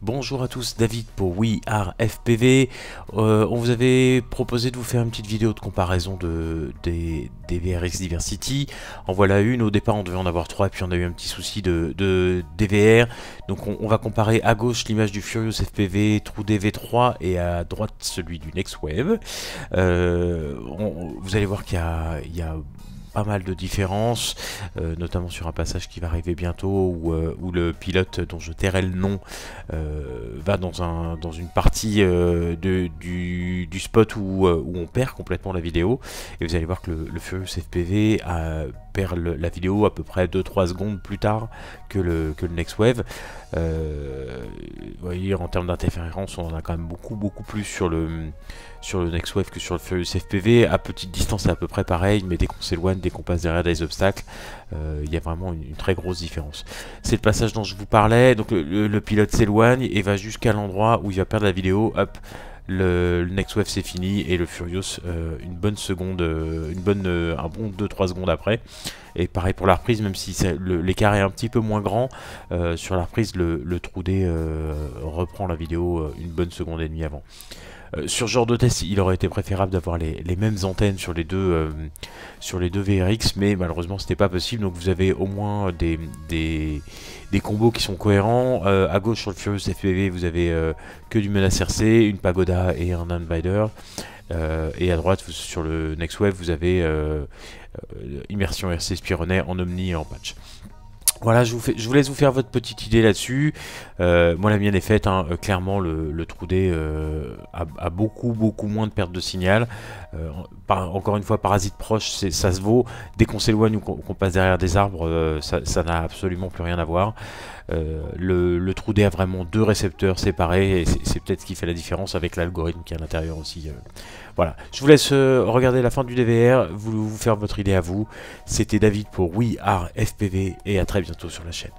Bonjour à tous, David pour We Are FPV. On vous avait proposé de vous faire une petite vidéo de comparaison des VRX Diversity. En voilà une, au départ on devait en avoir 3 et puis on a eu un petit souci de DVR. Donc on va comparer à gauche l'image du Furious FPV True DV3 et à droite celui du NextWave. Vous allez voir qu'il y a pas mal de différences, notamment sur un passage qui va arriver bientôt où le pilote dont je tairai le nom va dans une partie du spot où on perd complètement la vidéo, et vous allez voir que le Furious FPV perd la vidéo à peu près 2-3 secondes plus tard que le NextWave. Vous voyez, en termes d'interférence, on en a quand même beaucoup plus sur le NextWave que sur le Furious FPV. À petite distance, c'est à peu près pareil, mais dès qu'on s'éloigne, dès qu'on passe derrière des obstacles, il y a vraiment une très grosse différence. C'est le passage dont je vous parlais. Donc le pilote s'éloigne et va jusqu'à l'endroit où il va perdre la vidéo. Hop, le NextWave c'est fini, et le Furious une bonne seconde, un bon 2-3 secondes après. Et pareil pour la reprise, même si l'écart est un petit peu moins grand, sur la reprise le True D reprend la vidéo une bonne seconde et demie avant. Sur ce genre de test, il aurait été préférable d'avoir les mêmes antennes sur les deux VRX, mais malheureusement c'était pas possible. Donc vous avez au moins des combos qui sont cohérents. À gauche sur le Furious FPV, vous avez que du menace RC, une pagoda et un Invader. Et à droite sur le NextWave, vous avez immersion RC Spironnet en Omni et en patch. Voilà, je vous laisse vous faire votre petite idée là-dessus. Moi la mienne est faite, hein. Clairement le True D a beaucoup moins de perte de signal. Encore une fois, parasite proche, ça se vaut. Dès qu'on s'éloigne ou qu'on passe derrière des arbres, ça n'a absolument plus rien à voir. Le True D a vraiment deux récepteurs séparés, et c'est peut-être ce qui fait la différence avec l'algorithme qui est à l'intérieur aussi. Voilà, je vous laisse regarder la fin du DVR, vous faire votre idée à vous. C'était David pour We Are FPV, et à très bientôt sur la chaîne.